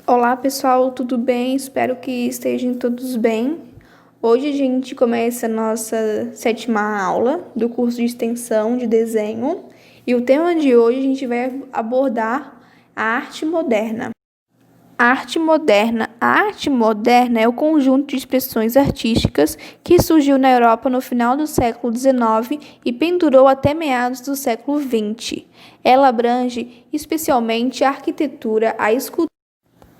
Olá pessoal, tudo bem? Espero que estejam todos bem. Hoje a gente começa a nossa 7ª aula do curso de extensão de desenho e o tema de hoje a gente vai abordar a arte moderna. A arte moderna é o conjunto de expressões artísticas que surgiu na Europa no final do século XIX e pendurou até meados do século XX. Ela abrange especialmente a arquitetura, a escultura.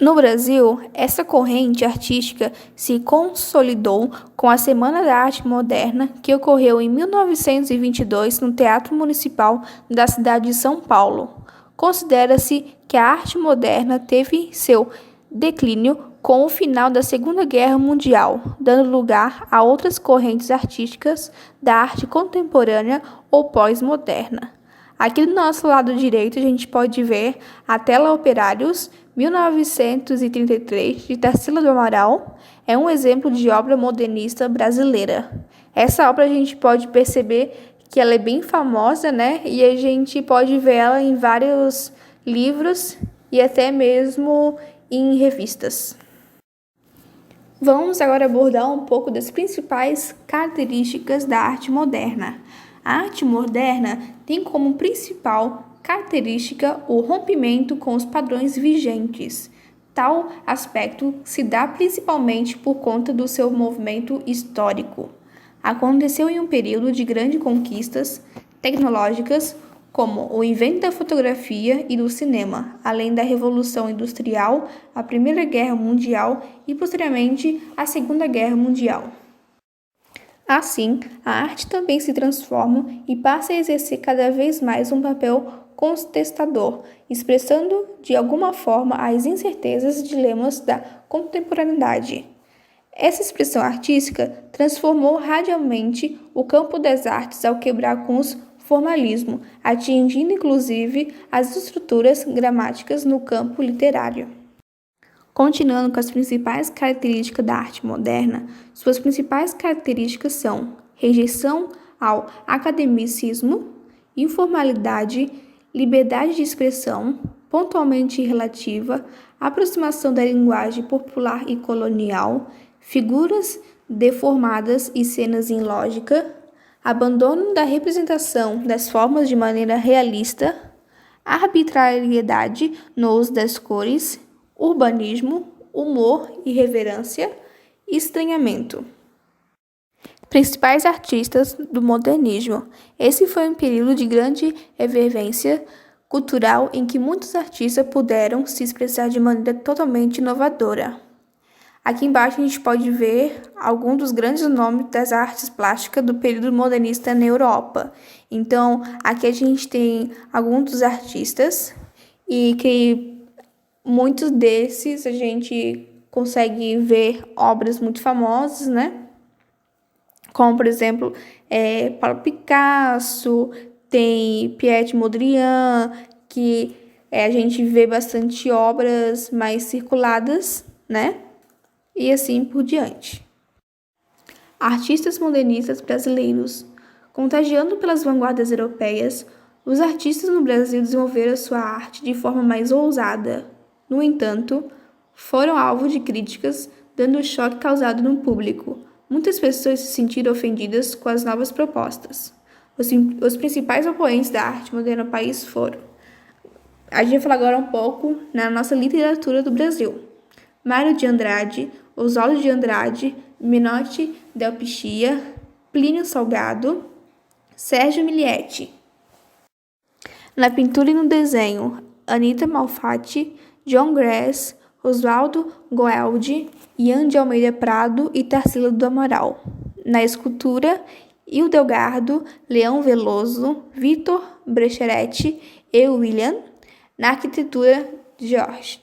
No Brasil, essa corrente artística se consolidou com a Semana da Arte Moderna, que ocorreu em 1922 no Teatro Municipal da cidade de São Paulo. Considera-se que a arte moderna teve seu declínio com o final da Segunda Guerra Mundial, dando lugar a outras correntes artísticas da arte contemporânea ou pós-moderna. Aqui do nosso lado direito a gente pode ver a Tela Operários, 1933, de Tarsila do Amaral, é um exemplo de obra modernista brasileira. Essa obra a gente pode perceber que ela é bem famosa, né? E a gente pode ver ela em vários livros e até mesmo em revistas. Vamos agora abordar um pouco das principais características da arte moderna. A arte moderna tem como principal característica o rompimento com os padrões vigentes. Tal aspecto se dá principalmente por conta do seu movimento histórico. Aconteceu em um período de grandes conquistas tecnológicas, como o invento da fotografia e do cinema, além da Revolução Industrial, a Primeira Guerra Mundial e, posteriormente, a Segunda Guerra Mundial. Assim, a arte também se transforma e passa a exercer cada vez mais um papel contestador, expressando de alguma forma as incertezas e dilemas da contemporaneidade. Essa expressão artística transformou radicalmente o campo das artes ao quebrar com o formalismo, atingindo inclusive as estruturas gramáticas no campo literário. Continuando com as principais características da arte moderna, suas principais características são rejeição ao academicismo, informalidade, liberdade de expressão, pontualmente relativa, aproximação da linguagem popular e colonial, figuras deformadas e cenas em lógica, abandono da representação das formas de maneira realista, arbitrariedade no uso das cores, urbanismo, humor, irreverência e estranhamento. Principais artistas do modernismo. Esse foi um período de grande efervescência cultural em que muitos artistas puderam se expressar de maneira totalmente inovadora. Aqui embaixo a gente pode ver alguns dos grandes nomes das artes plásticas do período modernista na Europa. Então, aqui a gente tem alguns dos artistas e que muitos desses a gente consegue ver obras muito famosas, né? Como, por exemplo, Pablo Picasso, tem Piet Mondrian, que a gente vê bastante obras mais circuladas, né? E assim por diante. Artistas modernistas brasileiros. Contagiando pelas vanguardas europeias, os artistas no Brasil desenvolveram sua arte de forma mais ousada. No entanto, foram alvo de críticas, dando o choque causado no público. Muitas pessoas se sentiram ofendidas com as novas propostas. Os principais oponentes da arte moderna no país foram. A gente vai falar agora um pouco na nossa literatura do Brasil. Mário de Andrade, Oswaldo de Andrade, Menotti del Pichia, Plínio Salgado, Sérgio Milieti. Na pintura e no desenho, Anita Malfatti, John Grass, Oswaldo Goeldi, Ian de Almeida Prado e Tarsila do Amaral. Na escultura, Hildegardo, Leão Veloso, Vitor Brecheretti e William. Na arquitetura, George.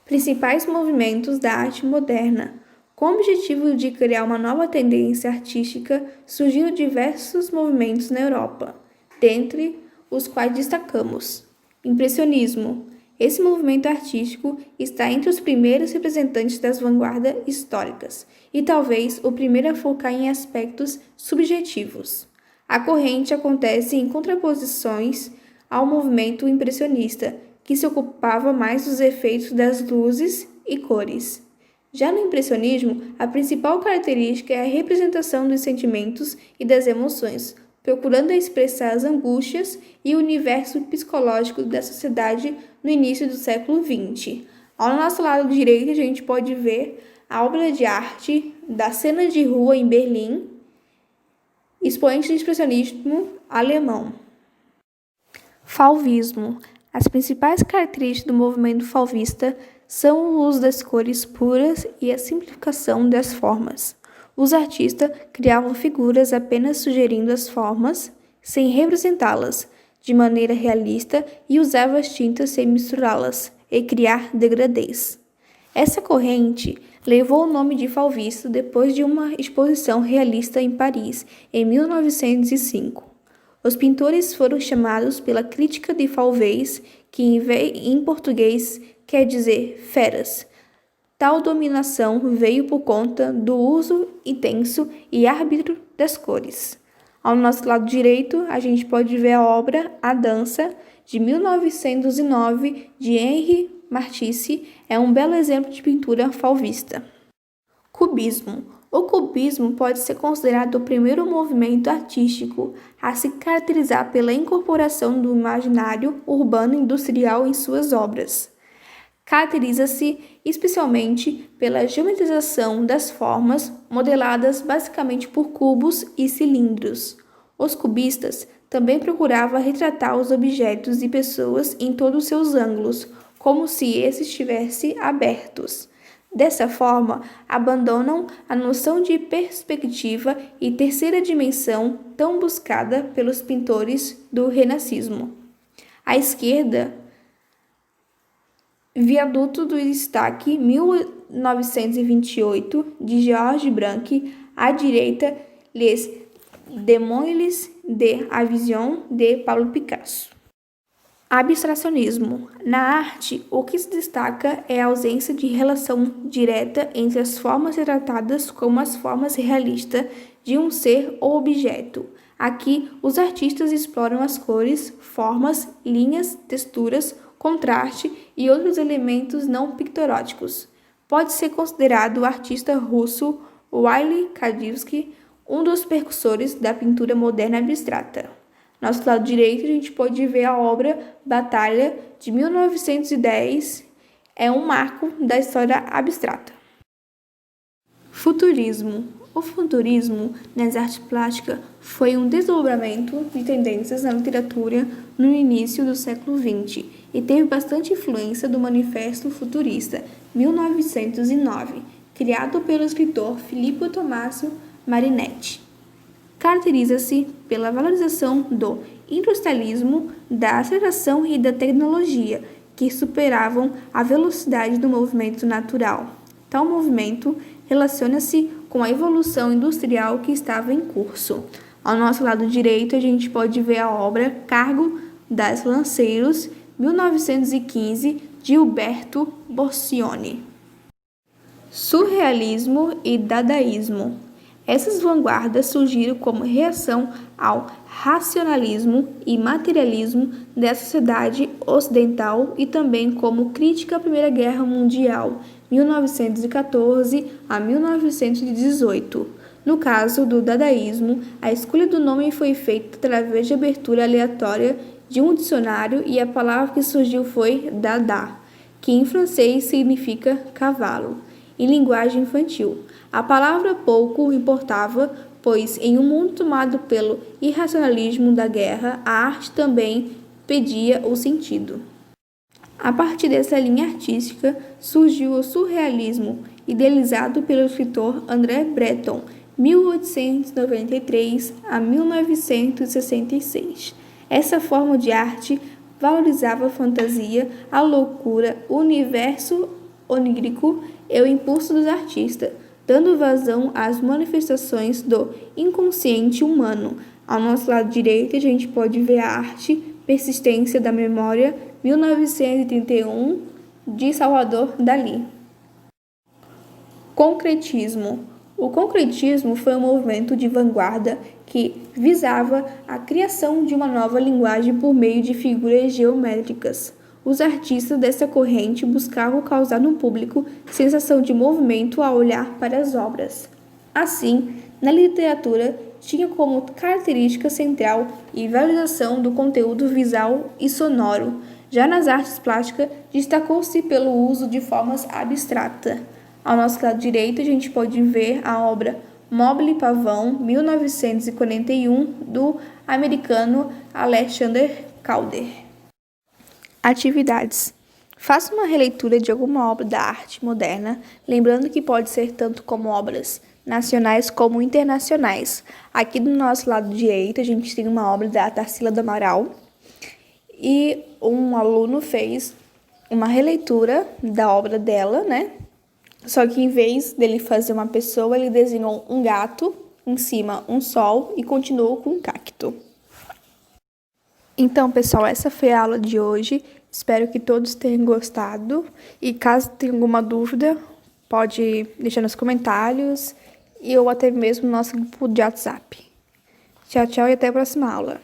Principais movimentos da arte moderna. Com o objetivo de criar uma nova tendência artística, surgiram diversos movimentos na Europa, dentre os quais destacamos: Impressionismo. Esse movimento artístico está entre os primeiros representantes das vanguardas históricas e talvez o primeiro a focar em aspectos subjetivos. A corrente acontece em contraposições ao movimento impressionista, que se ocupava mais dos efeitos das luzes e cores. Já no impressionismo, a principal característica é a representação dos sentimentos e das emoções, procurando expressar as angústias e o universo psicológico da sociedade no início do século XX. Ao nosso lado direito, a gente pode ver a obra de arte da cena de rua em Berlim, expoente do expressionismo alemão. Fauvismo. As principais características do movimento fauvista são o uso das cores puras e a simplificação das formas. Os artistas criavam figuras apenas sugerindo as formas, sem representá-las de maneira realista, e usavam as tintas sem misturá-las e criar degradês. Essa corrente levou o nome de fauvista depois de uma exposição realista em Paris, em 1905. Os pintores foram chamados pela crítica de Fauvés, que em português quer dizer feras. Tal dominação veio por conta do uso intenso e árbitro das cores. Ao nosso lado direito, a gente pode ver a obra A Dança, de 1909, de Henri Matisse. É um belo exemplo de pintura fauvista. Cubismo. O cubismo pode ser considerado o primeiro movimento artístico a se caracterizar pela incorporação do imaginário urbano industrial em suas obras. Caracteriza-se especialmente pela geometrização das formas, modeladas basicamente por cubos e cilindros. Os cubistas também procuravam retratar os objetos e pessoas em todos os seus ângulos, como se esses estivessem abertos. Dessa forma, abandonam a noção de perspectiva e terceira dimensão tão buscada pelos pintores do Renascismo. À esquerda, Viaduto do Destaque, 1928, de Georges Branque. À direita, Les Demoiselles de la Vision, de Pablo Picasso. Abstracionismo. Na arte, o que se destaca é a ausência de relação direta entre as formas retratadas como as formas realistas de um ser ou objeto. Aqui, os artistas exploram as cores, formas, linhas, texturas, contraste e outros elementos não pictoróticos. Pode ser considerado o artista russo Wassily Kandinsky um dos precursores da pintura moderna abstrata. Nosso lado direito, a gente pode ver a obra Batalha, de 1910, é um marco da história abstrata. Futurismo. O futurismo nas artes plásticas foi um desdobramento de tendências na literatura no início do século XX e teve bastante influência do Manifesto Futurista, 1909, criado pelo escritor Filippo Tommaso Marinetti. Caracteriza-se pela valorização do industrialismo, da aceleração e da tecnologia, que superavam a velocidade do movimento natural. Tal movimento relaciona-se com a evolução industrial que estava em curso. Ao nosso lado direito, a gente pode ver a obra Cargo das Lanceiros, 1915, de Umberto Boccioni. Surrealismo e dadaísmo. Essas vanguardas surgiram como reação ao racionalismo e materialismo da sociedade ocidental e também como crítica à Primeira Guerra Mundial, 1914 a 1918. No caso do dadaísmo, a escolha do nome foi feita através de abertura aleatória de um dicionário e a palavra que surgiu foi dada, que em francês significa cavalo, em linguagem infantil. A palavra pouco importava, pois em um mundo tomado pelo irracionalismo da guerra, a arte também pedia o sentido. A partir dessa linha artística surgiu o surrealismo, idealizado pelo escritor André Breton, 1893 a 1966. Essa forma de arte valorizava a fantasia, a loucura, o universo onírico e o impulso dos artistas, dando vazão às manifestações do inconsciente humano. Ao nosso lado direito, a gente pode ver a arte Persistência da Memória, 1931, de Salvador Dalí. Concretismo. O concretismo foi um movimento de vanguarda que visava a criação de uma nova linguagem por meio de figuras geométricas. Os artistas dessa corrente buscavam causar no público sensação de movimento ao olhar para as obras. Assim, na literatura, tinha como característica central e valorização do conteúdo visual e sonoro. Já nas artes plásticas, destacou-se pelo uso de formas abstratas. Ao nosso lado direito, a gente pode ver a obra Mobile Pavão, 1941, do americano Alexander Calder. Atividades. Faça uma releitura de alguma obra da arte moderna, lembrando que pode ser tanto como obras nacionais como internacionais. Aqui do nosso lado direito, a gente tem uma obra da Tarsila do Amaral e um aluno fez uma releitura da obra dela, né? Só que em vez dele fazer uma pessoa, ele desenhou um gato, em cima um sol e continuou com um cacto. Então, pessoal, essa foi a aula de hoje. Espero que todos tenham gostado. E caso tenha alguma dúvida, pode deixar nos comentários ou até mesmo no nosso grupo de WhatsApp. Tchau, tchau e até a próxima aula.